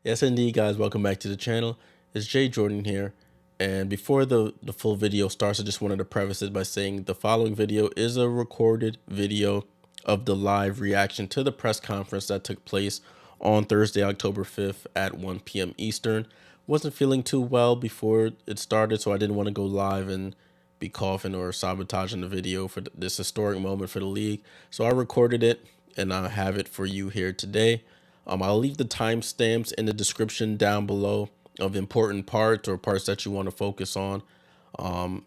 Yes, indeed, guys. Welcome back to the channel. It's Jay Jordan here. And before the full video starts, I just wanted to preface it by saying the following video is a recorded video of the live reaction to the press conference that took place on Thursday, October 5th at 1 p.m. Eastern. Wasn't feeling too well before it started, so I didn't want to go live and be coughing or sabotaging the video for this historic moment for the league. So I recorded it and I have it for you here today. I'll leave the timestamps in the description down below of important parts or parts that you want to focus on.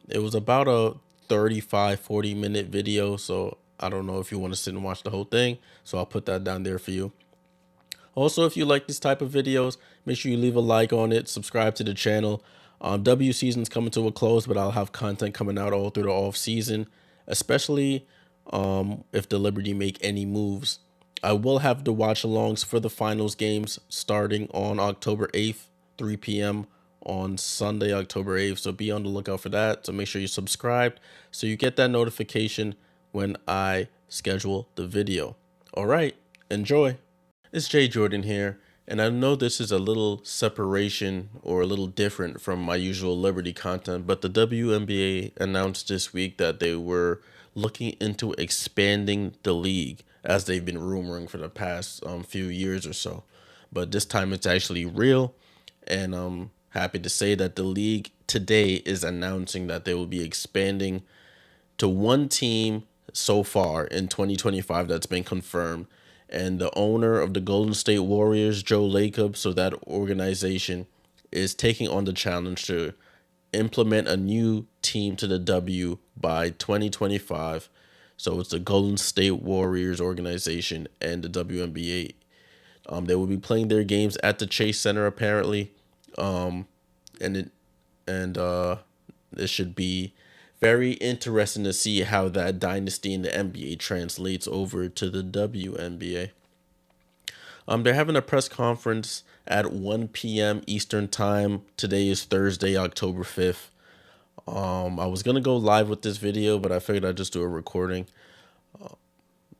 It was about a 40 minute video, so I don't know if you want to sit and watch the whole thing, so I'll put that down there for you. Also, if you like this type of videos, make sure you leave a like on it, subscribe to the channel. W season's coming to a close, but I'll have content coming out all through the off season, especially if the Liberty make any moves. I will have the watch alongs for the finals games starting on October 8th, 3 p.m. on Sunday, October 8th. So be on the lookout for that. So make sure you subscribe so you get that notification when I schedule the video. All right, enjoy. It's Jay Jordan here, and I know this is a little separation or a little different from my usual Liberty content, but the WNBA announced this week that they were looking into expanding the league as they've been rumoring for the past few years or so. But this time it's actually real, and I'm happy to say that the league today is announcing that they will be expanding to one team so far in 2025 that's been confirmed. And the owner of the Golden State Warriors, Joe Lacob, so that organization is taking on the challenge to implement a new team to the W by 2025. So it's the Golden State Warriors organization and the WNBA. They will be playing their games at the Chase Center apparently, and it should be very interesting to see how that dynasty in the NBA translates over to the WNBA. They're having a press conference at 1 p.m. Eastern time. Today is Thursday, October 5th. I was gonna go live with this video, but I figured I'd just do a recording.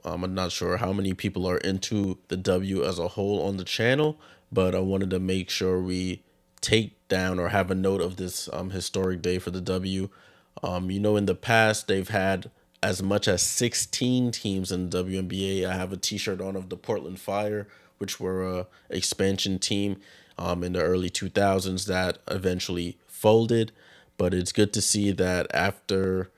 I'm not sure how many people are into the W as a whole on the channel, but I wanted to make sure we take down or have a note of this historic day for the W. In the past, they've had as much as 16 teams in the WNBA. I have a t-shirt on of the Portland Fire, which were a expansion team in the early 2000s that eventually folded. But it's good to see that after,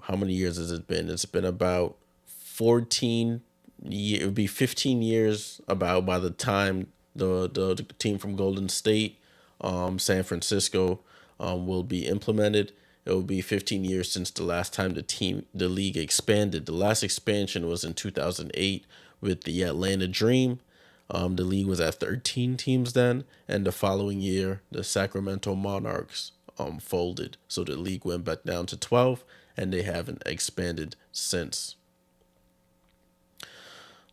how many years has it been? It's been about 14 years, it would be 15 years about by the time the team from Golden State, San Francisco, will be implemented. It will be 15 years since the last time the league expanded. The last expansion was in 2008 with the Atlanta Dream. The league was at 13 teams then, and the following year, the Sacramento Monarchs folded. So the league went back down to 12, and they haven't expanded since.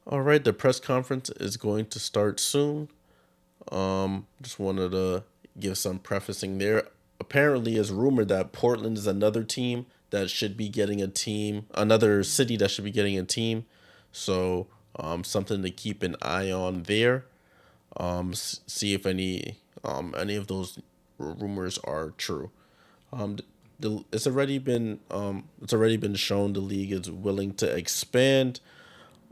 All right, the press conference is going to start soon. Just wanted to give some prefacing there. Apparently, it's rumored that Portland is another team that should be getting a team, another city that should be getting a team. So something to keep an eye on there. See if any of those rumors are true. It's already been shown the league is willing to expand.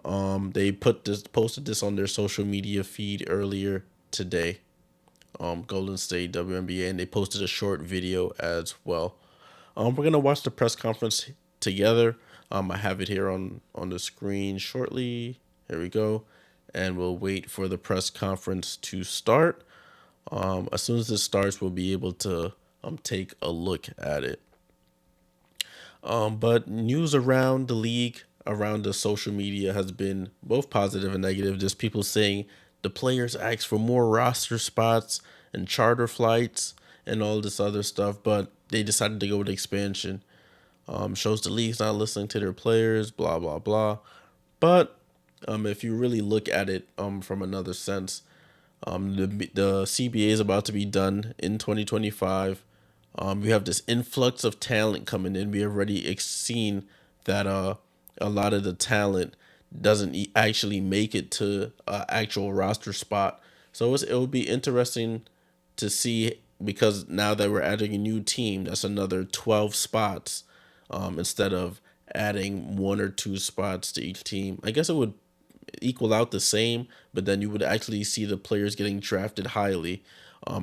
They posted this on their social media feed earlier today. Golden State WNBA, and they posted a short video as well. We're gonna watch the press conference together. I have it here on the screen shortly. Here we go, and we'll wait for the press conference to start. As soon as this starts, we'll be able to take a look at it. But news around the league, around the social media, has been both positive and negative. Just people saying the players asked for more roster spots and charter flights and all this other stuff, but they decided to go with expansion. Shows the league's not listening to their players, blah, blah, blah. But if you really look at it from another sense, the CBA is about to be done in 2025. We have this influx of talent coming in. We already seen that a lot of the talent doesn't actually make it to an actual roster spot So it will be interesting to see, because now that we're adding a new team, that's another 12 spots, instead of adding 1 or 2 spots to each team. I guess it would equal out the same, but then you would actually see the players getting drafted highly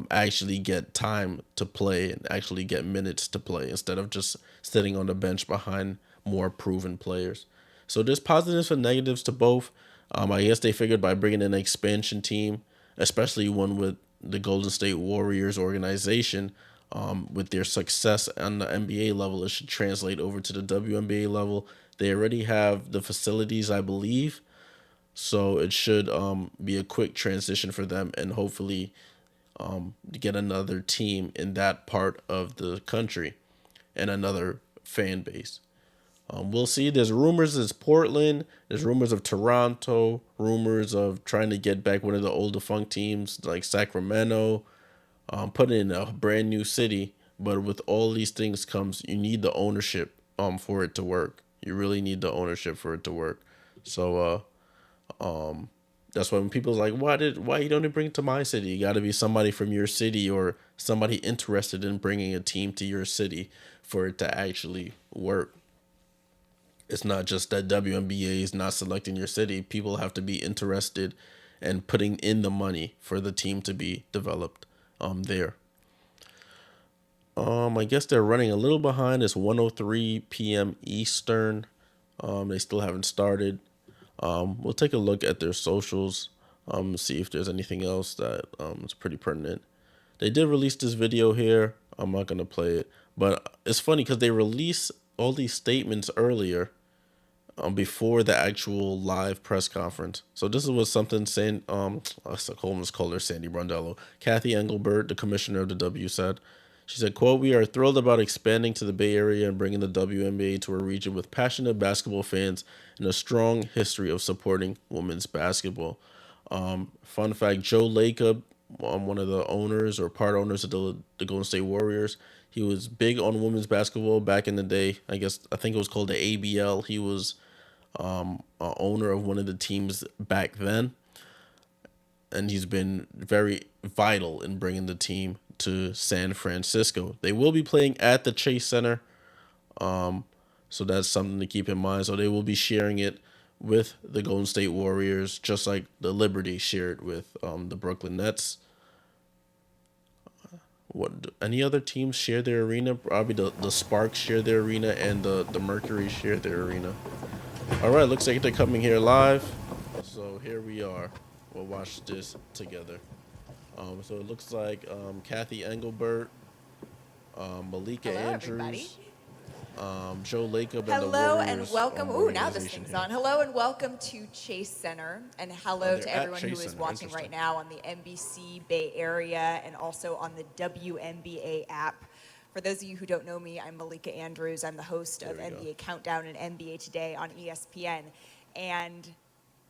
actually get time to play and actually get minutes to play instead of just sitting on the bench behind more proven players. So there's positives and negatives to both. I guess they figured by bringing in an expansion team, especially one with the Golden State Warriors organization, with their success on the NBA level, it should translate over to the WNBA level. They already have the facilities, I believe, so it should be a quick transition for them, and hopefully to get another team in that part of the country and another fan base. We'll see. There's rumors of Portland. There's rumors of Toronto. Rumors of trying to get back one of the old defunct teams like Sacramento. Put in a brand new city. But with all these things comes, you need the ownership for it to work. You really need the ownership for it to work. So that's why when people's like, why you don't bring it to my city? You got to be somebody from your city or somebody interested in bringing a team to your city for it to actually work. It's not just that WNBA is not selecting your city. People have to be interested and putting in the money for the team to be developed there. I guess they're running a little behind. It's 1:03 p.m. Eastern. They still haven't started. We'll take a look at their socials, see if there's anything else that is pretty pertinent. They did release this video here. I'm not going to play it. But it's funny because they released all these statements earlier, before the actual live press conference. So this is what something saying, I almost called her Sandy Brondello. Cathy Engelbert, the commissioner of the W, said. She said, quote, "We are thrilled about expanding to the Bay Area and bringing the WNBA to a region with passionate basketball fans and a strong history of supporting women's basketball." Fun fact, Joe Lacob, one of the owners or part owners of the Golden State Warriors, he was big on women's basketball back in the day. I think it was called the ABL. He was owner of one of the teams back then, and he's been very vital in bringing the team to San Francisco. They will be playing at the Chase Center, so that's something to keep in mind. So they will be sharing it with the Golden State Warriors, just like the Liberty shared with the Brooklyn Nets. What any other teams share their arena? Probably the Sparks share their arena, and the Mercury share their arena. All right, looks like they're coming here live. So here we are. We'll watch this together. So it looks like Cathy Engelbert, Malika Andrews, Joe Lacob, and the Warriors. Hello and welcome. Now this thing's on. Hello and welcome to Chase Center, and hello to everyone who is watching right now on the NBC Bay Area and also on the WNBA app. For those of you who don't know me, I'm Malika Andrews. I'm the host of NBA Countdown and NBA Today on ESPN, and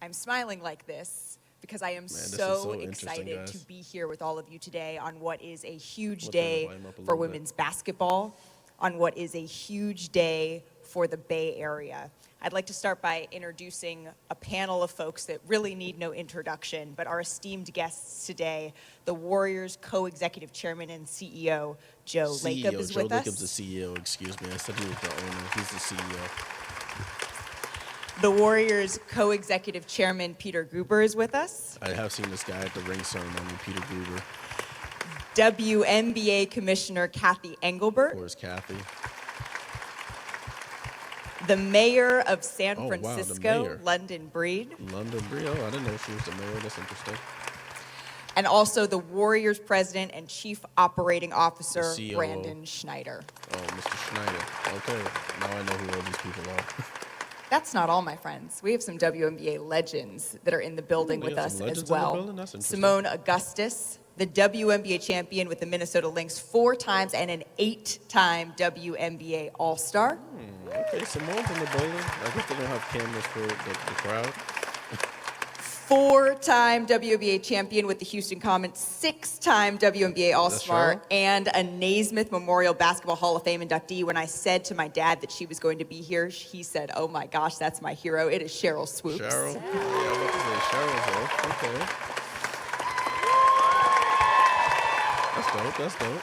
I'm smiling like this because I am so excited to be here with all of you today on what is a huge day for women's basketball, on what is a huge day for the Bay Area. I'd like to start by introducing a panel of folks that really need no introduction, but our esteemed guests today. The Warriors co-executive chairman and CEO, Joe Lacob, is with us. Joe Lacob's the CEO, excuse me. I said he was the owner. He's the CEO. The Warriors co-executive chairman, Peter Guber, is with us. I have seen this guy at the ring ceremony, Peter Guber. WNBA Commissioner Cathy Engelbert. Of course, Cathy. The mayor of San Francisco, mayor. London Breed. London Breed. Oh, I didn't know she was the mayor. That's interesting. And also the Warriors president and chief operating officer, Brandon Schneider. Oh, Mr. Schneider. Okay, now I know who all these people are. That's not all, my friends. We have some WNBA legends that are in the building with us as well. Simone Augustus, the WNBA champion with the Minnesota Lynx 4 times and an 8-time WNBA All-Star. Okay, Simone's in the building. I guess they don't have cameras for the crowd. 4-time WNBA champion with the Houston Comets, 6-time WNBA All-Star, and a Naismith Memorial Basketball Hall of Fame inductee. When I said to my dad that she was going to be here, he said, "Oh my gosh, that's my hero. It is Cheryl Swoops." Cheryl? Yeah, I was about to say Cheryl, though. Okay. dope. That's dope.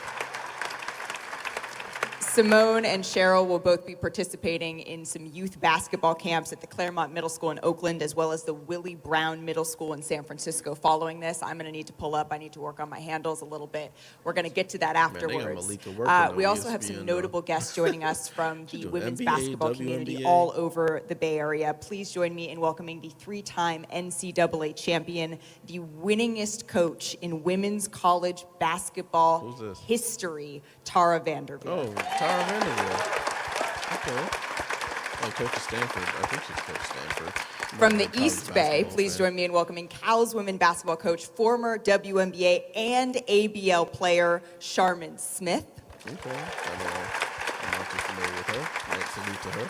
Simone and Cheryl will both be participating in some youth basketball camps at the Claremont Middle School in Oakland, as well as the Willie Brown Middle School in San Francisco. Following this, I'm going to need to pull up. I need to work on my handles a little bit. We're going to get to that afterwards. Man, we also have some notable guests joining us from the women's basketball community all over the Bay Area. Please join me in welcoming the three-time NCAA champion, the winningest coach in women's college basketball history, Tara Vanderveer. Oh, Tara Vanderveer. Okay. Oh, coach of Stanford. I think she's coach of Stanford. From the East Bay, please join me in welcoming Cal's women basketball coach, former WNBA and ABL player, Charmin Smith. Okay. I'm not too familiar with her. Let's salute to her.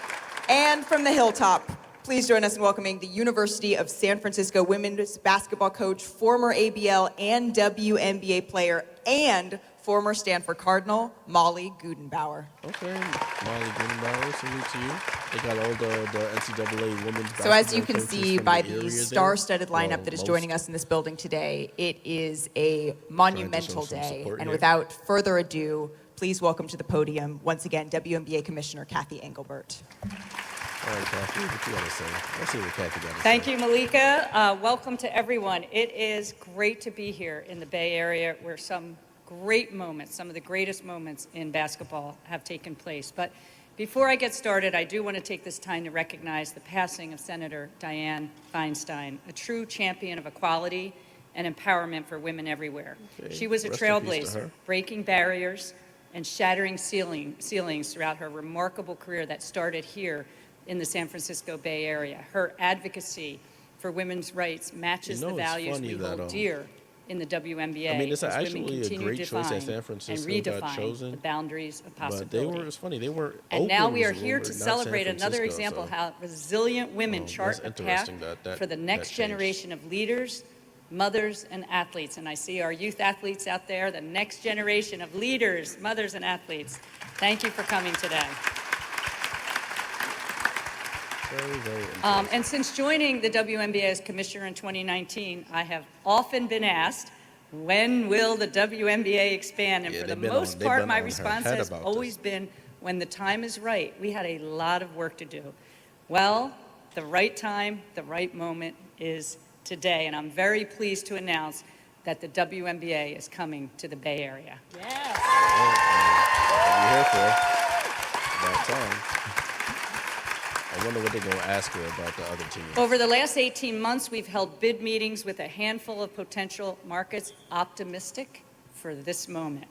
And from the Hilltop, please join us in welcoming the University of San Francisco women's basketball coach, former ABL and WNBA player, and former Stanford Cardinal, Molly Gudenbauer. Okay, Molly Gudenbauer, salute to you. They got all the NCAA women's basketball. So as you can see by the star-studded lineup that is joining us in this building today, it is a monumental day. And without further ado, please welcome to the podium, once again, WNBA Commissioner Cathy Engelbert. All right, Cathy, what you got to say? Let's see what Cathy got to say. Thank you, Malika. Welcome to everyone. It is great to be here in the Bay Area where some great moments, some of the greatest moments in basketball have taken place. But before I get started, I do want to take this time to recognize the passing of Senator Dianne Feinstein, a true champion of equality and empowerment for women everywhere. Okay. She was a trailblazer, breaking barriers and shattering ceilings throughout her remarkable career that started here in the San Francisco Bay Area. Her advocacy for women's rights matches the values we hold dear in the WNBA. I mean, it's actually a great choice at San Francisco got chosen. The boundaries of possibility. But it's funny, they were. And now we are here to celebrate another example of how resilient women chart a path for the next generation of leaders, mothers, and athletes. And I see our youth athletes out there, the next generation of leaders, mothers, and athletes. Thank you for coming today. Very and since joining the WNBA as commissioner in 2019, I have often been asked, when will the WNBA expand? And for the most part, my response has always been, when the time is right. We had a lot of work to do. Well, the right time, the right moment is today. And I'm very pleased to announce that the WNBA is coming to the Bay Area. Yes. What are you here for? About time. I wonder what they're going to ask her about the other team. Over the last 18 months, we've held bid meetings with a handful of potential markets optimistic for this moment.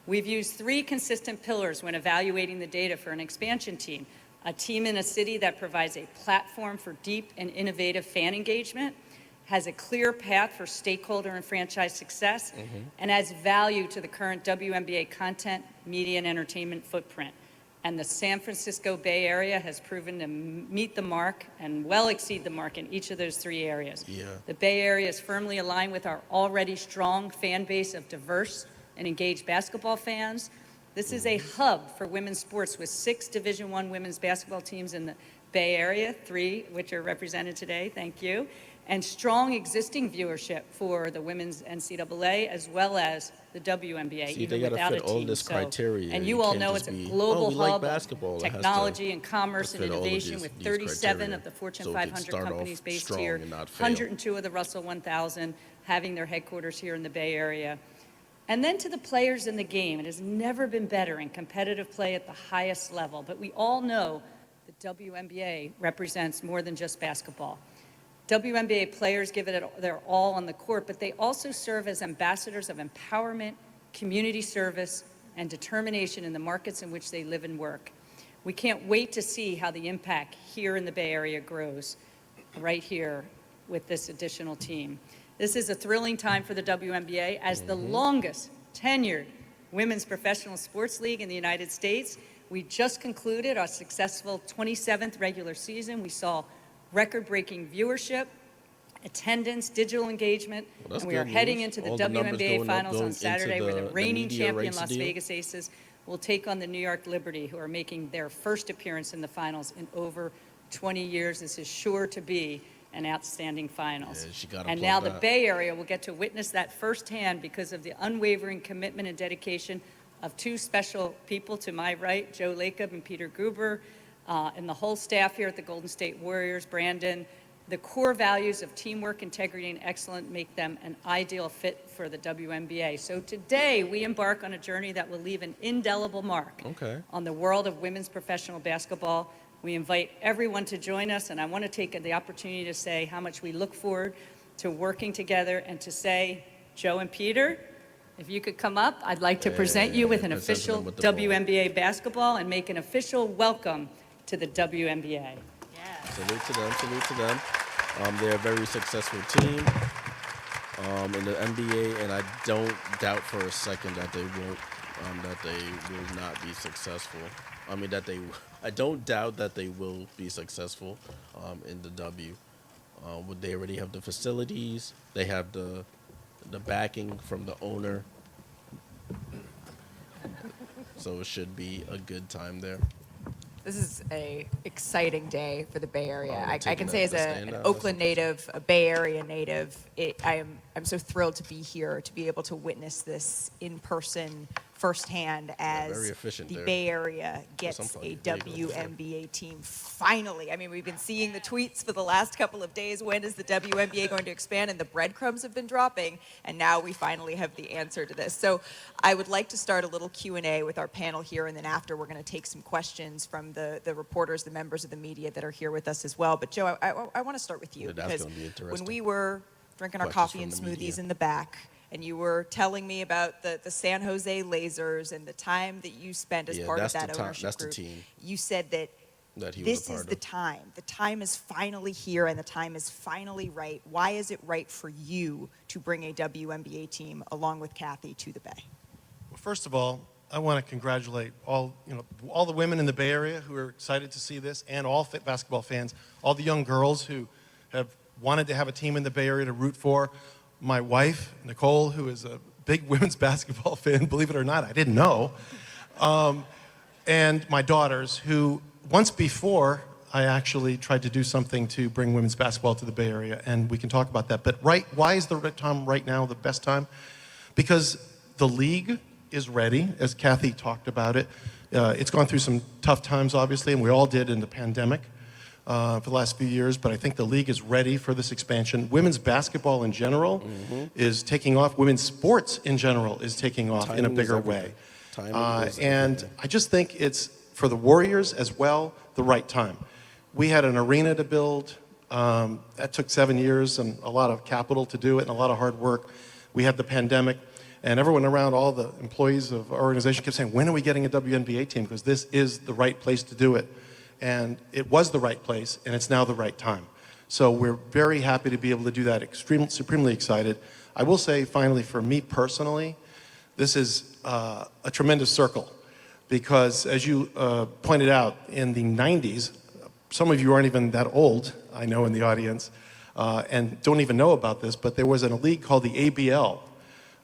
We've used three consistent pillars when evaluating the data for an expansion team. A team in a city that provides a platform for deep and innovative fan engagement, has a clear path for stakeholder and franchise success, and adds value to the current WNBA content, media, and entertainment footprint. And the San Francisco Bay Area has proven to meet the mark and well exceed the mark in each of those three areas. Yeah. The Bay Area is firmly aligned with our already strong fan base of diverse and engaged basketball fans. This is a hub for women's sports with 6 Division I women's basketball teams in the Bay Area, 3 which are represented today, thank you, and strong existing viewership for the women's NCAA as well as the WNBA, even without a team. All this criteria. And you all know it's a global hub of technology and commerce and innovation with 37 of the Fortune 500 companies based here, 102 of the Russell 1000 having their headquarters here in the Bay Area. And then to the players in the game, it has never been better in competitive play at the highest level. But we all know the WNBA represents more than just basketball. WNBA players give it their all on the court, but they also serve as ambassadors of empowerment, community service, and determination in the markets in which they live and work. We can't wait to see how the impact here in the Bay Area grows, right here with this additional team. This is a thrilling time for the WNBA as the longest tenured women's professional sports league in the United States. We just concluded our successful 27th regular season. We saw record-breaking viewership, attendance, digital engagement, and we are heading into the WNBA Finals on Saturday where the reigning champion Las Vegas Aces will take on the New York Liberty, who are making their first appearance in the finals in over 20 years. This is sure to be and outstanding finals. Yeah, she gotta and plug now that. The Bay Area will get to witness that firsthand because of the unwavering commitment and dedication of two special people to my right, Joe Lacob and Peter Guber, and the whole staff here at the Golden State Warriors, Brandon. The core values of teamwork, integrity, and excellence make them an ideal fit for the WNBA. So today, we embark on a journey that will leave an indelible mark on the world of women's professional basketball. We invite everyone to join us, and I want to take the opportunity to say how much we look forward to working together and to say, Joe and Peter, if you could come up, I'd like to present you with an official WNBA basketball and make an official welcome to the WNBA. Salute to them, salute to them. They're a very successful team in the NBA, and I don't doubt for a second that they won't, that they will not be successful. I mean, I don't doubt that they will be successful in the W. They already have the facilities. They have the backing from the owner. So it should be a good time there. This is a exciting day for the Bay Area. Oh, I can say as an Oakland native, a Bay Area native, I'm so thrilled to be here, to be able to witness this in person, firsthand, as the Bay Area gets a WNBA team finally. I mean, we've been seeing the tweets for the last couple of days. When is the WNBA going to expand? And the breadcrumbs have been dropping, and now we finally have the answer to this. So I would like to start a little Q&A with our panel here, and then after we're going to take some questions from the reporters, the members of the media that are here with us as well. But Joe, I want to start with you, because when we were drinking our coffee and smoothies in the back, and you were telling me about the San Jose Lasers and the time that you spent as part of that ownership group. You said that this is the time. The time is finally here, and the time is finally right. Why is it right for you to bring a WNBA team along with Cathy to the Bay? Well, first of all, I want to congratulate all the women in the Bay Area who are excited to see this, and all basketball fans, all the young girls who have wanted to have a team in the Bay Area to root for. My wife, Nicole, who is a big women's basketball fan, believe it or not, I didn't know. And my daughters, who once before, I actually tried to do something to bring women's basketball to the Bay Area, and we can talk about that. But why is the time right now the best time? Because the league is ready, as Cathy talked about it. It's gone through some tough times, obviously, and we all did in the pandemic. For the last few years, but I think the league is ready for this expansion. Women's basketball in general is taking off. Women's sports in general is taking off in a bigger way. And I just think it's, for the Warriors as well, the right time. We had an arena to build. That took 7 years and a lot of capital to do it and a lot of hard work. We had the pandemic, and everyone around, all the employees of our organization kept saying, when are we getting a WNBA team? Because this is the right place to do it. And it was the right place, and it's now the right time. So we're very happy to be able to do that, supremely excited. I will say, finally, for me personally, this is a tremendous circle, because as you pointed out, in the 90s, some of you aren't even that old, I know, in the audience, and don't even know about this, but there was a league called the ABL,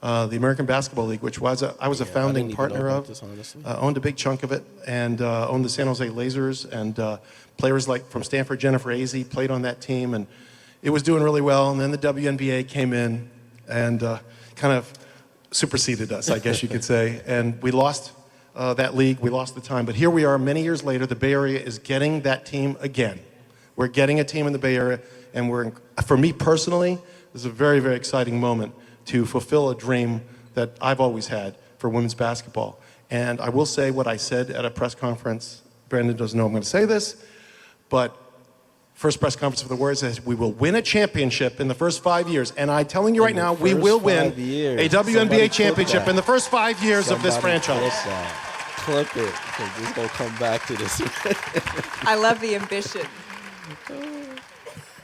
the American Basketball League, which I was a founding partner of, owned a big chunk of it, and owned the San Jose Lasers, and players like from Stanford, Jennifer Azzi, played on that team, and it was doing really well. And then the WNBA came in and kind of superseded us, I guess you could say, and we lost that league, we lost the time. But here we are many years later, the Bay Area is getting that team again. We're getting a team in the Bay Area, and for me personally, this is a very, very exciting moment to fulfill a dream that I've always had for women's basketball. And I will say what I said at a press conference. Brandon doesn't know I'm going to say this, but first press conference for the Warriors is we will win a championship in the first 5 years. And I'm telling you right now, we will win a WNBA championship in the first 5 years of this franchise. Clip it, because it's going to come back to this. I love the ambition.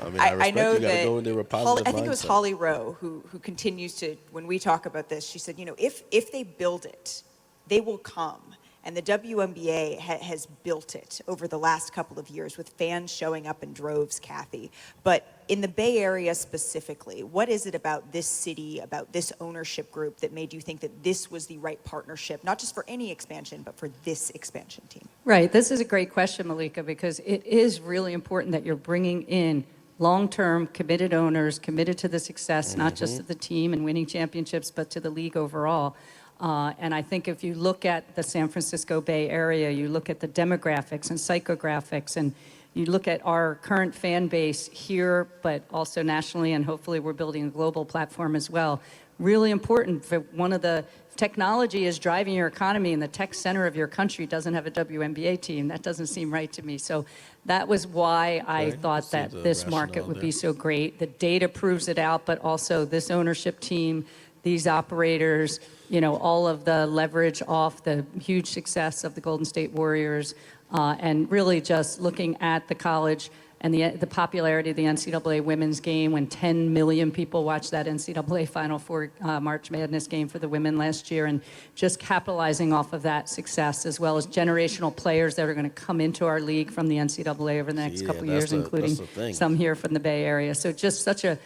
I mean, I know that go in with a positive I think it was Holly Rowe who continues to, when we talk about this, she said, if they build it, they will come. And the WNBA has built it over the last couple of years with fans showing up in droves, Cathy. But in the Bay Area specifically, what is it about this city, about this ownership group that made you think that this was the right partnership, not just for any expansion, but for this expansion team? Right. This is a great question, Malika, because it is really important that you're bringing in long-term committed owners, committed to the success, not just of the team and winning championships, but to the league overall. And I think if you look at the San Francisco Bay Area, you look at the demographics and psychographics, and you look at our current fan base here, but also nationally, and hopefully we're building a global platform as well. Really important. For one of the technology is driving your economy, and the tech center of your country doesn't have a WNBA team. That doesn't seem right to me. So that was why I thought that this market would be so great. The data proves it out, but also this ownership team, these operators, you know, all of the leverage off the huge success of the Golden State Warriors, and really just looking at the college and the popularity of the NCAA women's game, when 10 million people watched that NCAA Final Four March Madness game for the women last year, and just capitalizing off of that success, as well as generational players that are going to come into our league from the NCAA over the next couple of years, including some here from the Bay Area. So just such a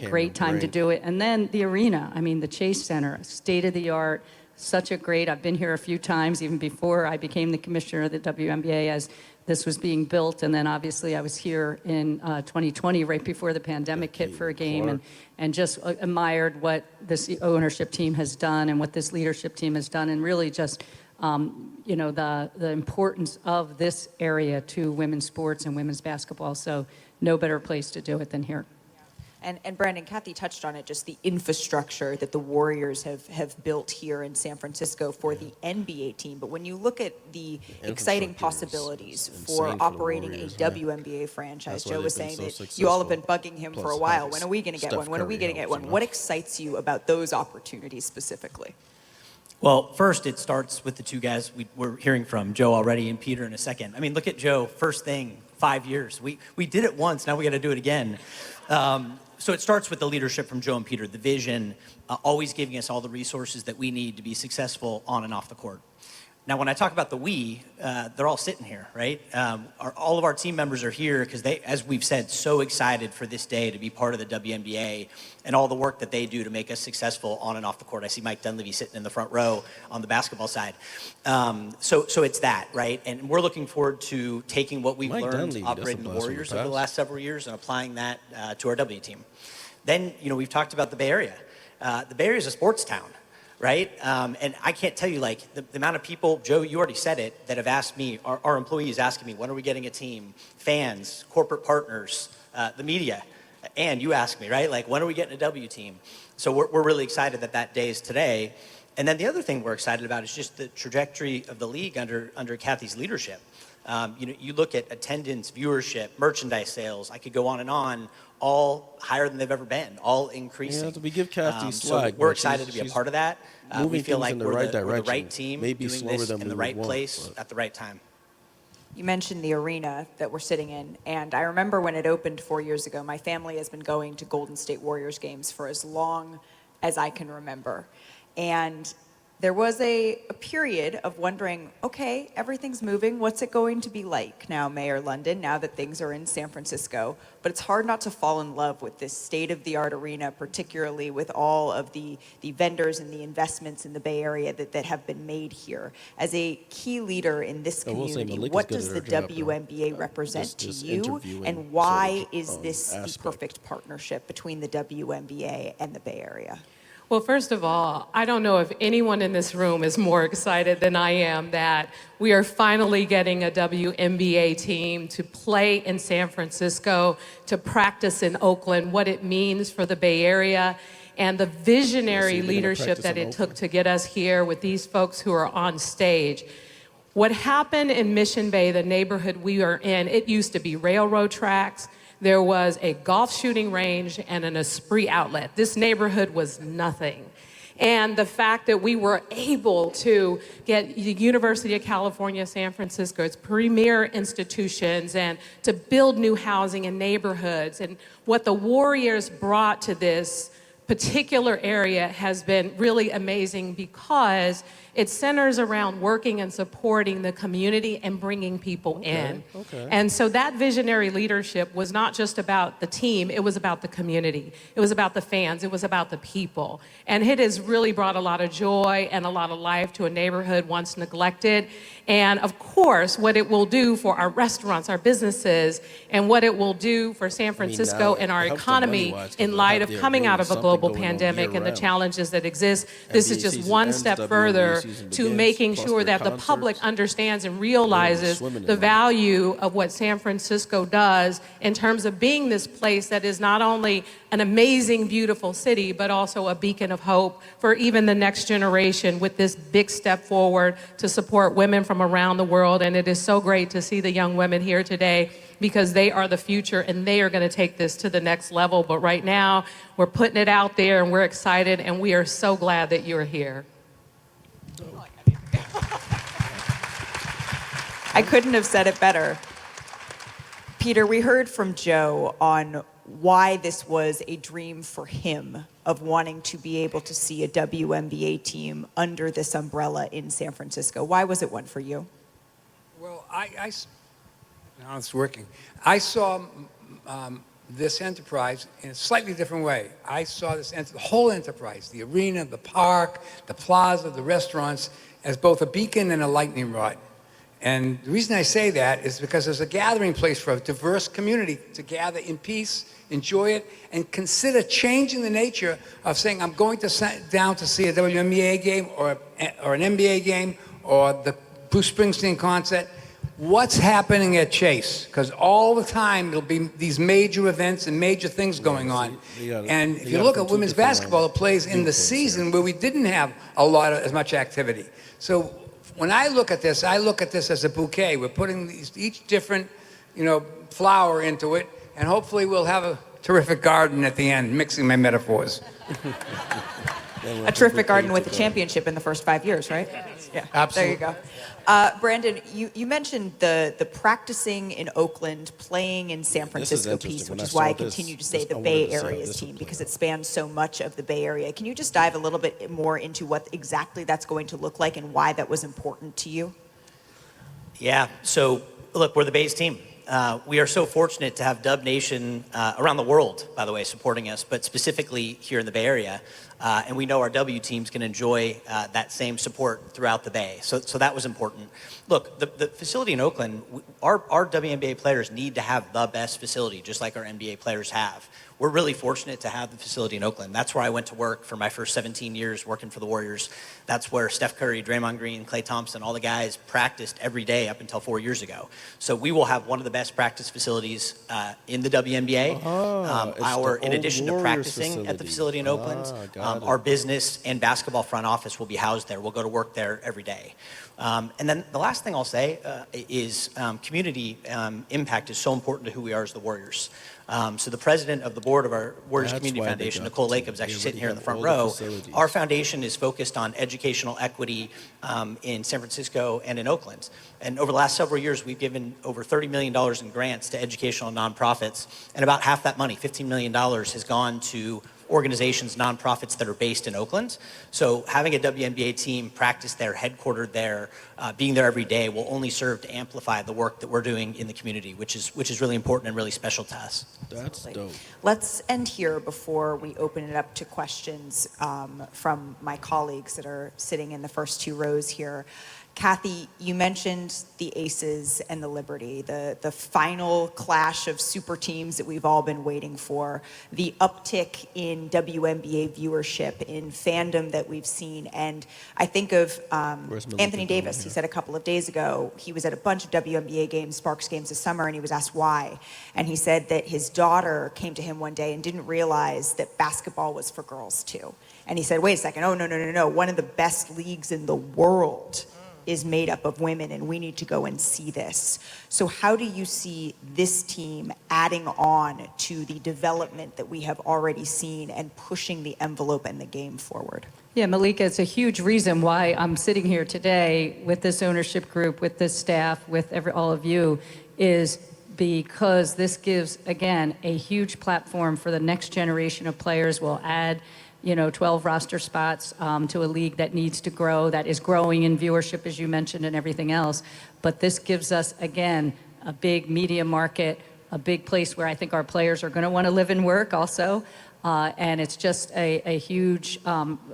great time to do it. And then the arena, I mean, the Chase Center, state-of-the-art, such a great, I've been here a few times, even before I became the commissioner of the WNBA, as this was being built. And then obviously I was here in 2020, right before the pandemic hit, for a game, and just admired what this ownership team has done and what this leadership team has done, and really just, you know, the importance of this area to women's sports and women's basketball. So no better place to do it than here. And Brandon, Cathy touched on it, just the infrastructure that the Warriors have built here in San Francisco for the NBA team. But when you look at the exciting possibilities for operating a WNBA franchise, Joe was saying that you all have been bugging him for a while. When are we going to get one? When are we going to get one? What excites you about those opportunities specifically? Well, first, it starts with the two guys we're hearing from, Joe already and Peter in a second. I mean, look at Joe, first thing, 5 years. We did it once, now we got to do it again. So it starts with the leadership from Joe and Peter, the vision, always giving us all the resources that we need to be successful on and off the court. Now, when I talk about the we, they're all sitting here, right? All of our team members are here because they, as we've said, so excited for this day to be part of the WNBA and all the work that they do to make us successful on and off the court. I see Mike Dunleavy sitting in the front row on the basketball side. So it's that, right? And we're looking forward to taking what we've learned operating the Warriors over the last several years and applying that to our W team. Then, you know, we've talked about the Bay Area. The Bay Area is a sports town, right? And I can't tell you, like, the amount of people, Joe, you already said it, that have asked me, our employees asking me, when are we getting a team? Fans, corporate partners, the media. And you ask me, right? Like, when are we getting a W team? So we're really excited that that day is today. And then the other thing we're excited about is just the trajectory of the league under Cathy's leadership. You know, you look at attendance, viewership, merchandise sales, I could go on and on, all higher than they've ever been, all increasing. Yeah, we give Cathy slack. So we're excited to be a part of that. We feel like we're the right team, maybe doing this in the right place at the right time. You mentioned the arena that we're sitting in, and I remember when it opened 4 years ago, my family has been going to Golden State Warriors games for as long as I can remember. And there was a period of wondering, okay, everything's moving. What's it going to be like now, Mayor London, now that things are in San Francisco? But it's hard not to fall in love with this state-of-the-art arena, particularly with all of the vendors and the investments in the Bay Area that have been made here. As a key leader in this community, what does the WNBA represent to you, and why is this the perfect partnership between the WNBA and the Bay Area? Well, first of all, I don't know if anyone in this room is more excited than I am that we are finally getting a WNBA team to play in San Francisco, to practice in Oakland, what it means for the Bay Area, and the visionary leadership that it took to get us here with these folks who are on stage. What happened in Mission Bay, the neighborhood we are in, it used to be railroad tracks. There was a golf shooting range and an Esprit outlet. This neighborhood was nothing. And the fact that we were able to get the University of California, San Francisco's premier institutions, and to build new housing in neighborhoods, and what the Warriors brought to this particular area has been really amazing because it centers around working and supporting the community and bringing people in. And so that visionary leadership was not just about the team, it was about the community. It was about the fans, it was about the people. And it has really brought a lot of joy and a lot of life to a neighborhood once neglected. And of course, what it will do for our restaurants, our businesses, and what it will do for San Francisco and our economy in light of coming out of a global pandemic and the challenges that exist. This is just one step further to making sure that the public understands and realizes the value of what San Francisco does in terms of being this place that is not only an amazing, beautiful city, but also a beacon of hope for even the next generation with this big step forward to support women from around the world. And it is so great to see the young women here today because they are the future and they are going to take this to the next level. But right now, we're putting it out there and we're excited and we are so glad that you're here. I couldn't have said it better. Peter, we heard from Joe on why this was a dream for him of wanting to be able to see a WNBA team under this umbrella in San Francisco. Why was it one for you? Well, now it's working. I saw this enterprise in a slightly different way. I saw the whole enterprise, the arena, the park, the plaza, the restaurants, as both a beacon and a lightning rod. And the reason I say that is because there's a gathering place for a diverse community to gather in peace, enjoy it, and consider changing the nature of saying, I'm going down to see a WNBA game or an NBA game or the Bruce Springsteen concert. What's happening at Chase? Because all the time there'll be these major events and major things going on. And if you look at women's basketball, it plays in the season where we didn't have as much activity. So when I look at this as a bouquet. We're putting each different, flower into it, and hopefully we'll have a terrific garden at the end, mixing my metaphors. A terrific garden with a championship in the first 5 years, right? Yeah, Absolutely. There you go. Brandon, you mentioned the practicing in Oakland, playing in San Francisco piece, which is why I continue to say the Bay Area's team, because it spans so much of the Bay Area. Can you just dive a little bit more into what exactly that's going to look like and why that was important to you? Yeah, so look, we're the Bay's team. We are so fortunate to have Dub Nation around the world, by the way, supporting us, but specifically here in the Bay Area. And we know our W teams can enjoy that same support throughout the Bay. So that was important. Look, the facility in Oakland, our WNBA players need to have the best facility, just like our NBA players have. We're really fortunate to have the facility in Oakland. That's where I went to work for my first 17 years working for the Warriors. That's where Steph Curry, Draymond Green, Klay Thompson, all the guys practiced every day up until 4 years ago. So we will have one of the best practice facilities in the WNBA. In addition to practicing at the facility in Oakland, our business and basketball front office will be housed there. We'll go to work there every day. And then the last thing I'll say is community impact is so important to who we are as the Warriors. So the president of the board of our Warriors Community Foundation, Nicole Lacob, is actually sitting here in the front row. Our foundation is focused on educational equity in San Francisco and in Oakland. And over the last several years, we've given over $30 million in grants to educational nonprofits. And about half that money, $15 million, has gone to organizations, nonprofits that are based in Oakland. So having a WNBA team practice there, headquartered there, being there every day will only serve to amplify the work that we're doing in the community, which is really important and really special to us. That's dope. Let's end here before we open it up to questions from my colleagues that are sitting in the first two rows here. Cathy, you mentioned the Aces and the Liberty, the final clash of super teams that we've all been waiting for, the uptick in WNBA viewership, in fandom that we've seen. And I think of Anthony Davis. He said a couple of days ago, he was at a bunch of WNBA games, Sparks games this summer, and he was asked why. And he said that his daughter came to him one day and didn't realize that basketball was for girls too. And he said, wait a second, oh, no. One of the best leagues in the world is made up of women, and we need to go and see this. So how do you see this team adding on to the development that we have already seen and pushing the envelope and the game forward? Yeah, Malika, it's a huge reason why I'm sitting here today with this ownership group, with this staff, with all of you, is because this gives, again, a huge platform for the next generation of players. We'll add 12 roster spots to a league that needs to grow, that is growing in viewership, as you mentioned, and everything else. But this gives us, again, a big media market, a big place where I think our players are going to want to live and work also. And it's just a huge,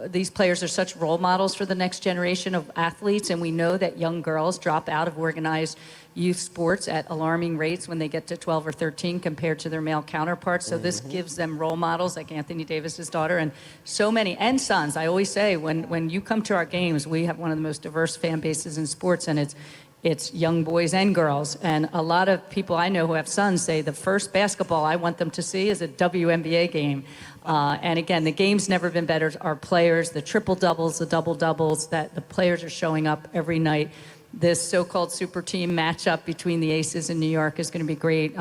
these players are such role models for the next generation of athletes, and we know that young girls drop out of organized youth sports at alarming rates when they get to 12 or 13 compared to their male counterparts. So this gives them role models like Anthony Davis's daughter and so many, and sons. I always say when you come to our games, we have one of the most diverse fan bases in sports, and it's young boys and girls. And a lot of people I know who have sons say the first basketball I want them to see is a WNBA game. And again, the game's never been better. Our players, the triple doubles, the double doubles, that the players are showing up every night. This so-called super team matchup between the Aces in New York is going to be great.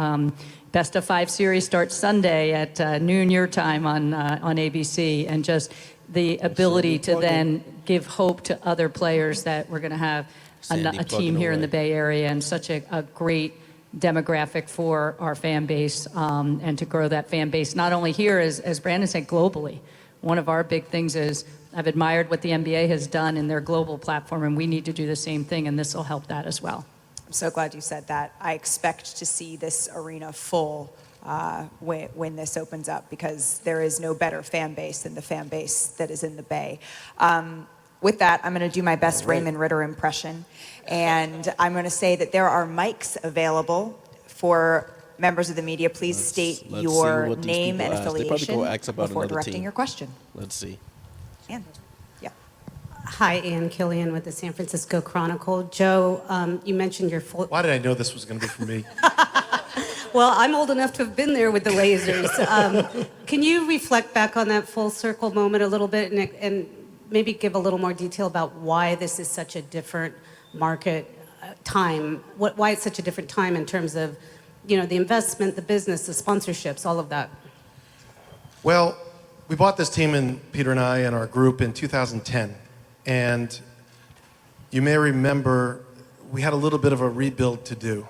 Best of 5 series starts Sunday at noon your time on ABC, and just the ability to then give hope to other players that we're going to have a team here in the Bay Area, and such a great demographic for our fan base, and to grow that fan base not only here, as Brandon said, globally. One of our big things is I've admired what the NBA has done in their global platform, and we need to do the same thing, and this will help that as well. I'm so glad you said that. I expect to see this arena full when this opens up, because there is no better fan base than the fan base that is in the Bay. With that, I'm going to do my best Raymond Ritter impression, and I'm going to say that there are mics available for members of the media. Please state your name and affiliation before directing your question. Let's see. Ann. Yeah. Hi, Ann Killian with the San Francisco Chronicle. Joe, you mentioned your full... Why did I know this was going to be for me? Well, I'm old enough to have been there with the lasers. Can you reflect back on that full circle moment a little bit, and maybe give a little more detail about why this is such a different market time? Why it's such a different time in terms of, the investment, the business, the sponsorships, all of that? Well, we bought this team, Peter and I and our group, in 2010. And you may remember we had a little bit of a rebuild to do.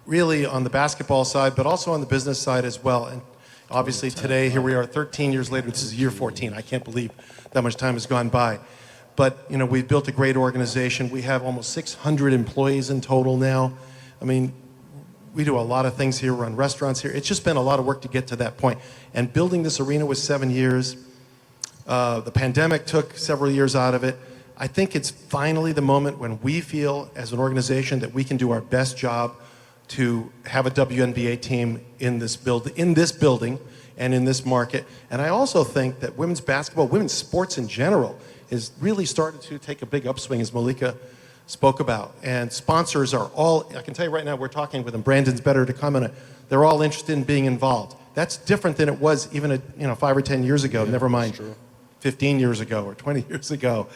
Really on the basketball side, but also on the business side as well. And obviously today, here we are 13 years later. This is year 14. I can't believe that much time has gone by. But, we've built a great organization. We have almost 600 employees in total now. I mean, we do a lot of things here, run restaurants here. It's just been a lot of work to get to that point. And building this arena was 7 years. The pandemic took several years out of it. I think it's finally the moment when we feel as an organization that we can do our best job to have a WNBA team in this building and in this market. And I also think that women's basketball, women's sports in general, is really starting to take a big upswing, as Malika spoke about. And sponsors are all, I can tell you right now, we're talking with them. Brandon's better to comment on it. They're all interested in being involved. That's different than it was even 5 or 10 years ago, never mind 15 years ago or 20 years ago.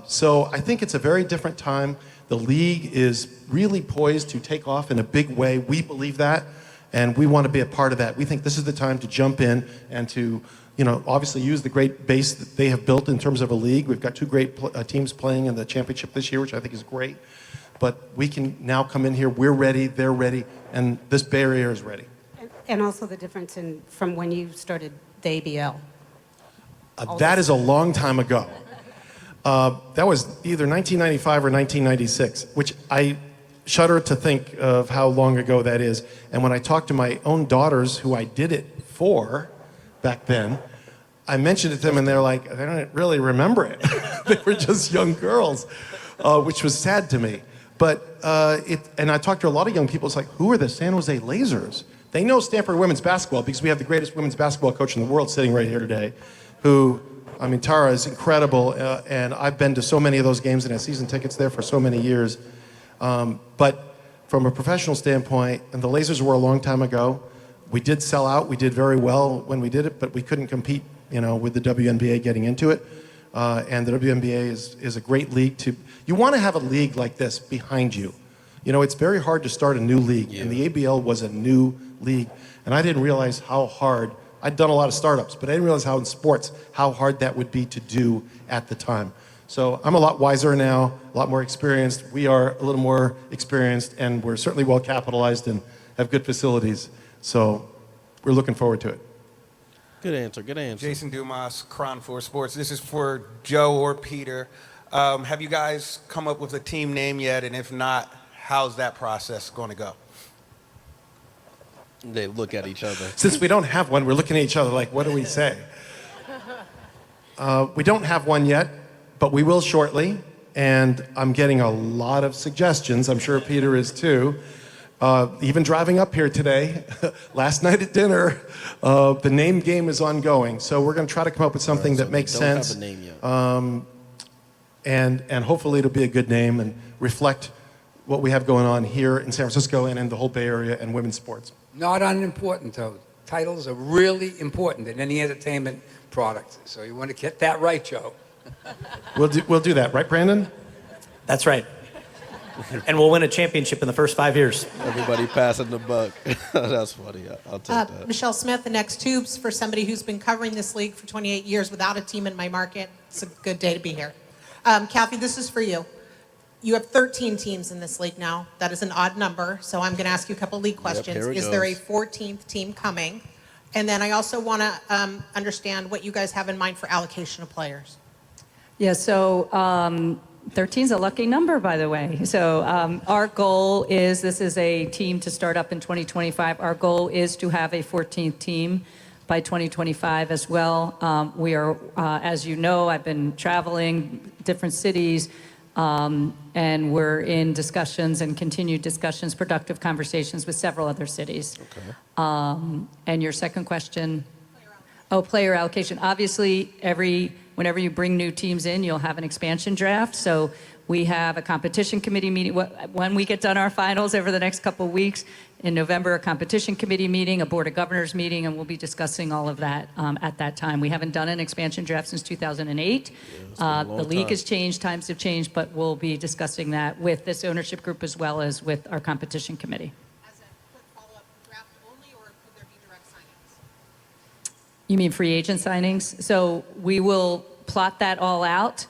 So I think it's a very different time. The league is really poised to take off in a big way. We believe that, and we want to be a part of that. We think this is the time to jump in and to, obviously use the great base that they have built in terms of a league. We've got 2 great teams playing in the championship this year, which I think is great. But we can now come in here. We're ready. They're ready. And this Bay Area is ready. And also the difference from when you started the ABL. That is a long time ago. That was either 1995 or 1996, which I shudder to think of how long ago that is. And when I talk to my own daughters, who I did it for back then, I mentioned it to them, and they're like, they don't really remember it. They were just young girls, which was sad to me. But and I talked to a lot of young people. It's like, who are the San Jose Lasers? They know Stanford women's basketball because we have the greatest women's basketball coach in the world sitting right here today, who, Tara is incredible, and I've been to so many of those games and had season tickets there for so many years. But from a professional standpoint, and the Lasers were a long time ago, we did sell out. We did very well when we did it, but we couldn't compete, with the WNBA getting into it. And the WNBA is a great league you want to have a league like this behind you. It's very hard to start a new league, and the ABL was a new league. And I didn't realize how hard, I'd done a lot of startups, but I didn't realize how in sports, how hard that would be to do at the time. So I'm a lot wiser now, a lot more experienced. We are a little more experienced, and we're certainly well capitalized and have good facilities. So we're looking forward to it. Good answer, good answer. Jason Dumas, Cron 4 Sports. This is for Joe or Peter. Have you guys come up with a team name yet? And if not, how's that process going to go? They look at each other. Since we don't have one, we're looking at each other like, what do we say? We don't have one yet, but we will shortly. And I'm getting a lot of suggestions. I'm sure Peter is too. Even driving up here today, last night at dinner, the name game is ongoing. So we're going to try to come up with something that makes sense. Don't have a name yet. And hopefully it'll be a good name and reflect what we have going on here in San Francisco and in the whole Bay Area and women's sports. Not unimportant, though. Titles are really important in any entertainment product. So you want to get that right, Joe. We'll do that, right, Brandon? That's right. And we'll win a championship in the first 5 years. Everybody passing the buck. That's funny. I'll take that. Michelle Smith, the Next Tubes, for somebody who's been covering this league for 28 years without a team in my market. It's a good day to be here. Cathy, this is for you. You have 13 teams in this league now. That is an odd number, so I'm going to ask you a couple league questions. Is there a 14th team coming? And then I also want to understand what you guys have in mind for allocation of players. Yeah, so 13 is a lucky number, by the way. So our goal is, this is a team to start up in 2025. Our goal is to have a 14th team by 2025 as well. We are, as you know, I've been traveling different cities, and we're in discussions and continued discussions, productive conversations with several other cities. Okay. And your second question? Player allocation. Obviously, whenever you bring new teams in, you'll have an expansion draft. So we have a competition committee meeting. When we get done our finals over the next couple of weeks, in November, a competition committee meeting, a board of governors meeting, and we'll be discussing all of that at that time. We haven't done an expansion draft since 2008. The league has changed, times have changed, but we'll be discussing that with this ownership group as well as with our competition committee. As a quick follow-up, draft only, or could there be direct signings? You mean free agent signings? So we will plot that all out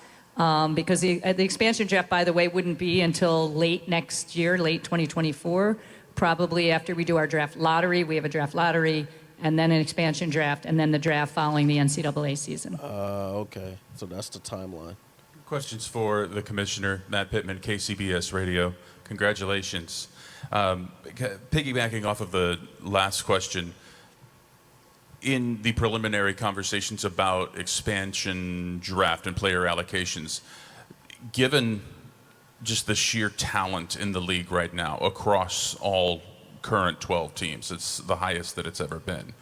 because the expansion draft, by the way, wouldn't be until late next year, late 2024. Probably after we do our draft lottery. We have a draft lottery, and then an expansion draft, and then the draft following the NCAA season. Okay, so that's the timeline. Questions for the commissioner, Matt Pittman, KCBS Radio. Congratulations. Piggybacking off of the last question, in the preliminary conversations about expansion draft and player allocations, given just the sheer talent in the league right now across all current 12 teams, it's the highest that it's ever been,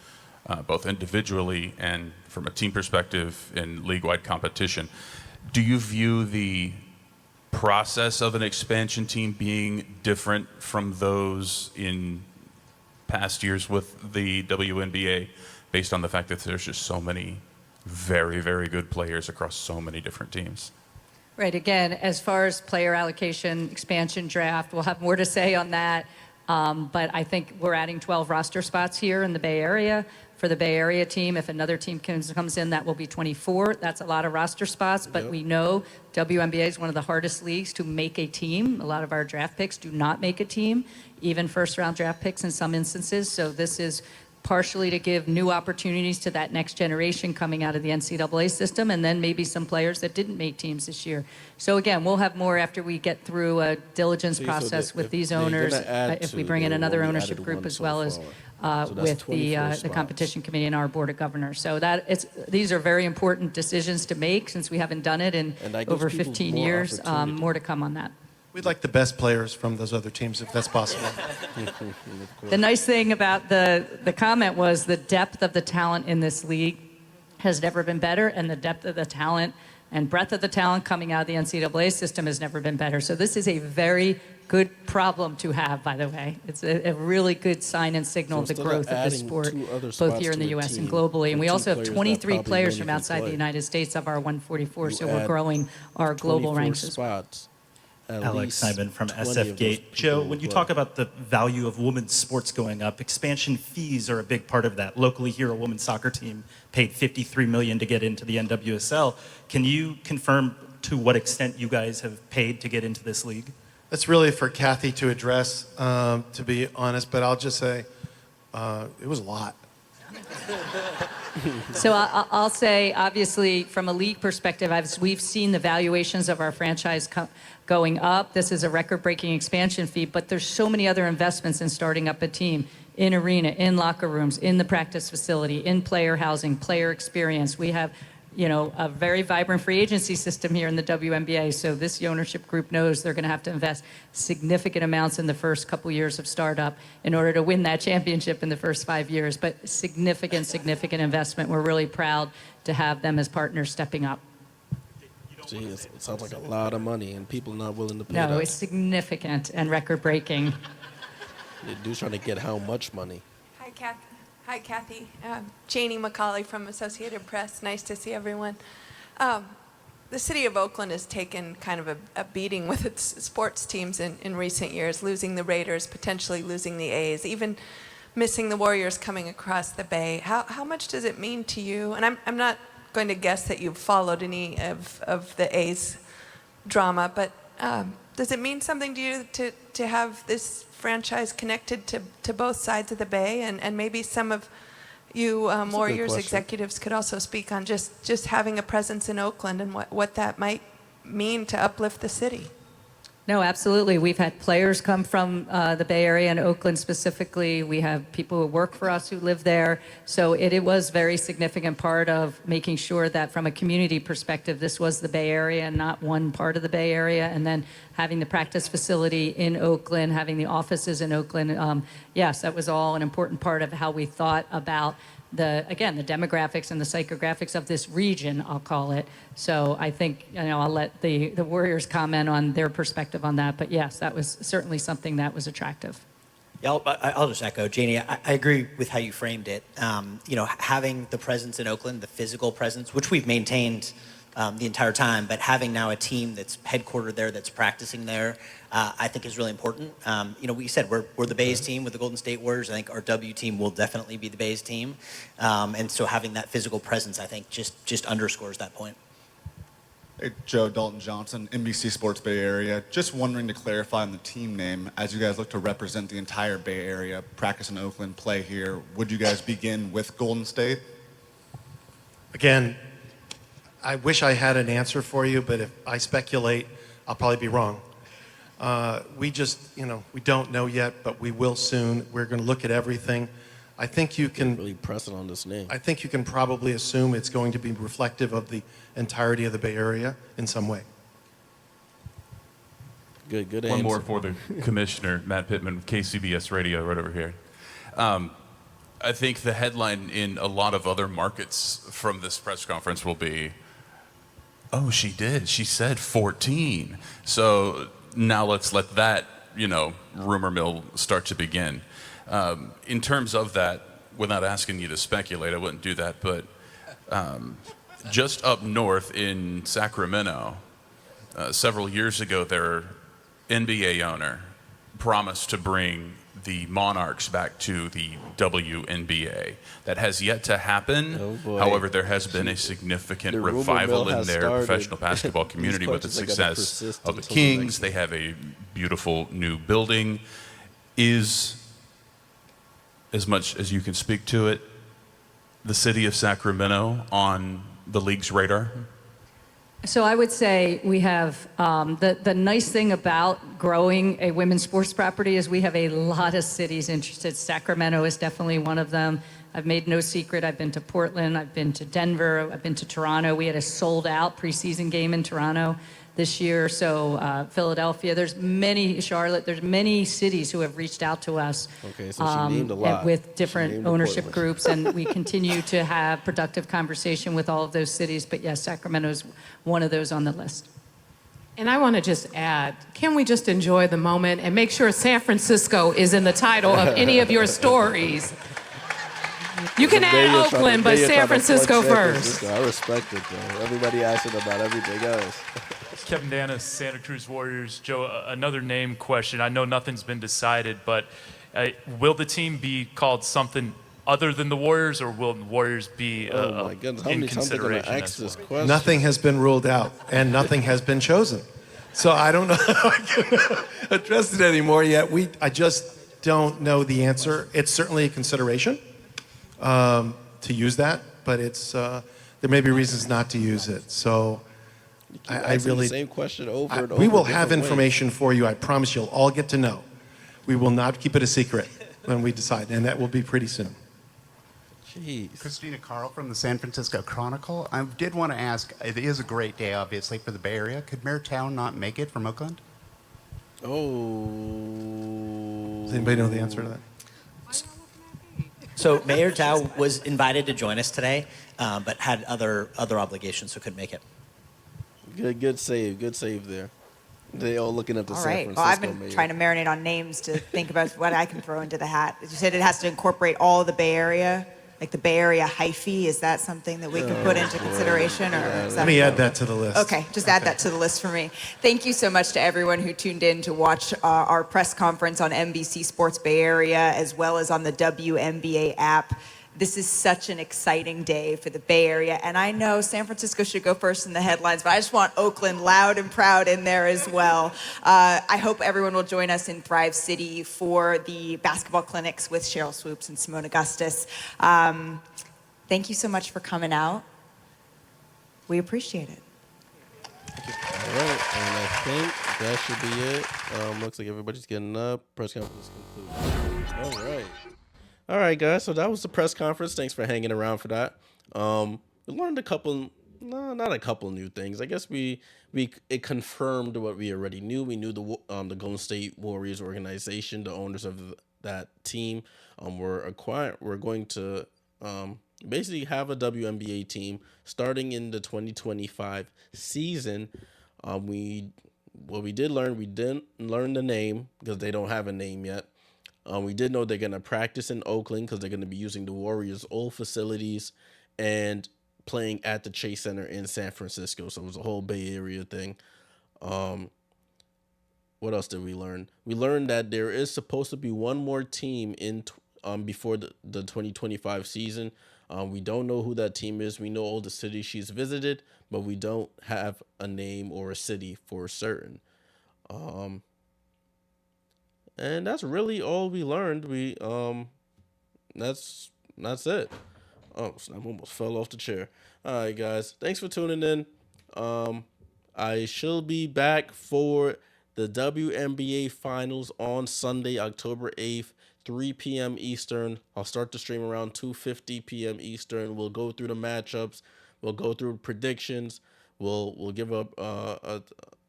both individually and from a team perspective in league-wide competition. Do you view the process of an expansion team being different from those in past years with the WNBA, based on the fact that there's just so many very, very good players across so many different teams? Right, again, as far as player allocation, expansion draft, we'll have more to say on that. But I think we're adding 12 roster spots here in the Bay Area. For the Bay Area team, if another team comes in, that will be 24. That's a lot of roster spots, but we know WNBA is one of the hardest leagues to make a team. A lot of our draft picks do not make a team, even first-round draft picks in some instances. So this is partially to give new opportunities to that next generation coming out of the NCAA system, and then maybe some players that didn't make teams this year. So again, we'll have more after we get through a diligence process with these owners, if we bring in another ownership group as well as with the competition committee and our board of governors. So these are very important decisions to make since we haven't done it in over 15 years. More to come on that. We'd like the best players from those other teams, if that's possible. The nice thing about the comment was the depth of the talent in this league has never been better, and the depth of the talent and breadth of the talent coming out of the NCAA system has never been better. So this is a very good problem to have, by the way. It's a really good sign and signal of the growth of the sport, both here in the U.S. and globally. And we also have 23 players from outside the United States of our 144, so we're growing our global ranks as well. Alex Simon from SF Gate. Joe, when you talk about the value of women's sports going up, expansion fees are a big part of that. Locally here, a women's soccer team paid $53 million to get into the NWSL. Can you confirm to what extent you guys have paid to get into this league? That's really for Cathy to address, to be honest, but I'll just say it was a lot. So I'll say, obviously, from a league perspective, we've seen the valuations of our franchise going up. This is a record-breaking expansion fee, but there's so many other investments in starting up a team, in arena, in locker rooms, in the practice facility, in player housing, player experience. We have, you know, a very vibrant free agency system here in the WNBA, so this ownership group knows they're going to have to invest significant amounts in the first couple years of startup in order to win that championship in the first 5 years, but significant investment. We're really proud to have them as partners stepping up. Gee, it sounds like a lot of money, and people not willing to pay No, that. it's significant and record-breaking. They do trying to get how much money? Hi, Cathy. Janie McCauley from Associated Press. Nice to see everyone. The city of Oakland has taken kind of a beating with its sports teams in recent years, losing the Raiders, potentially losing the A's, even missing the Warriors coming across the Bay. How much does it mean to you? And I'm not going to guess that you've followed any of the A's drama, but does it mean something to you to have this franchise connected to both sides of the Bay, and maybe some of you Warriors executives could also speak on just having a presence in Oakland and what that might mean to uplift the city? No, absolutely. We've had players come from the Bay Area and Oakland specifically. We have people who work for us who live there. So it was a very significant part of making sure that from a community perspective, this was the Bay Area and not one part of the Bay Area. And then having the practice facility in Oakland, having the offices in Oakland. Yes, that was all an important part of how we thought about the demographics and the psychographics of this region, I'll call it. So I think, you know, I'll let the Warriors comment on their perspective on that. But yes, that was certainly something that was attractive. Yeah, I'll just echo, Janie. I agree with how you framed it. You know, having the presence in Oakland, the physical presence, which we've maintained the entire time, but having now a team that's headquartered there, that's practicing there, I think is really important. You know, we said we're the Bay's team with the Golden State Warriors. I think our W team will definitely be the Bay's team. And so having that physical presence, I think, just underscores that point. Hey, Joe, Dalton Johnson, NBC Sports Bay Area. Just wondering to clarify on the team name, as you guys look to represent the entire Bay Area, practice in Oakland, play here, would you guys begin with Golden State? Again, I wish I had an answer for you, but if I speculate, I'll probably be wrong. We just, you know, we don't know yet, but we will soon. We're going to look at everything. I think you can really press it on this name. I think you can probably assume it's going to be reflective of the entirety of the Bay Area in some way. Good One answer. more for the commissioner, Matt Pittman, with KCBS Radio, right over here. I think the headline in a lot of other markets from this press conference will be, oh, she did. She said 14. So now let's let that, you know, rumor mill start to begin. In terms of that, without asking you to speculate, I wouldn't do that, but just up north in Sacramento, several years ago, their NBA owner promised to bring the Monarchs back to the WNBA. That has yet to happen. Oh boy. However, there has been a significant revival in their professional basketball community with the success of the Kings. They have a beautiful new building. Is, as much as you can speak to it, the city of Sacramento on the league's radar? So I would say we have, the nice thing about growing a women's sports property is we have a lot of cities interested. Sacramento is definitely one of them. I've made no secret, I've been to Portland, I've been to Denver, I've been to Toronto. We had a sold out preseason game in Toronto this year. So Philadelphia, there's many, Charlotte, there's many cities who have reached out to us. Okay, so she named a lot. With different ownership groups, and we continue to have productive conversation with all of those cities. But yes, Sacramento is one of those on the list. And I want to just add, can we just enjoy the moment and make sure San Francisco is in the title of any of your stories? You can add Oakland, but San Francisco first. I respect it, though. Everybody asking about everything else. Kevin Danis, Santa Cruz Warriors. Joe, another name question. I know nothing's been decided, but will the team be called something other than the Warriors, or will the Warriors be Oh my goodness! How in many times are going to consideration ask as this well? question? Nothing has been ruled out, and nothing has been chosen. So I don't know how I can address it anymore yet. I just don't know the answer. It's certainly a consideration to use that, but there may be reasons not to use it. So I really the same question over and over. we will have different information for you. I promise you'll all get to know. We will not keep it a secret when we decide, and that will be pretty soon. Jeez. Christina Carl from the San Francisco Chronicle. I did want to ask, it is a great day, obviously, for the Bay Area. Could Mayor Tao not make it from Oakland? Oh. Does anybody know the answer to that? So Mayor Tao was invited to join us today, but had other obligations, so couldn't make it. Good save there. They all looking at the All San right. Francisco Well, I've been mayor. trying to marinate on names to think about what I can throw into the hat. You said it has to incorporate all of the Bay Area, like the Bay Area hyphy. Is that something that we can put into consideration, or is that Let me add that to the list. Okay, just add that to the list for me. Thank you so much to everyone who tuned in to watch our press conference on NBC Sports Bay Area, as well as on the WNBA app. This is such an exciting day for the Bay Area, and I know San Francisco should go first in the headlines, but I just want Oakland loud and proud in there as well. I hope everyone will join us in Thrive City for the basketball clinics with Cheryl Swoops and Simone Augustus. Thank you so much for coming out. We appreciate it. All right, and I think that should be it. Looks like everybody's getting up. Press conference concluded. All right. All right, guys. So that was the press conference. Thanks for hanging around for that. We learned not a couple new things. I guess it confirmed what we already knew. We knew the Golden State Warriors organization, the owners of that team, we're going to basically have a WNBA team starting in the 2025 season. What we did learn, we didn't learn the name because they don't have a name yet. We did know they're going to practice in Oakland because they're going to be using the Warriors' old facilities and playing at the Chase Center in San Francisco. So it was a whole Bay Area thing. What else did we learn? We learned that there is supposed to be one more team in before the 2025 season. We don't know who that team is. We know all the cities she's visited, but we don't have a name or a city for certain. And that's really all we learned. That's it. Oh, I almost fell off the chair. All right, guys. Thanks for tuning in. I shall be back for the WNBA Finals on Sunday, October 8th, 3 p.m. Eastern. I'll start the stream around 2:50 p.m. Eastern. We'll go through the matchups. We'll go through predictions. We'll give up a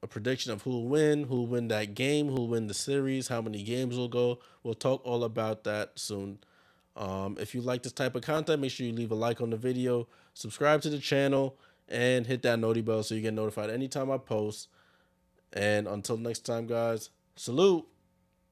prediction of who'll win that game, who'll win the series, how many games will go. We'll talk all about that soon. If you like this type of content, make sure you leave a like on the video, subscribe to the channel, and hit that noti bell so you get notified anytime I post. And until next time, guys, salute.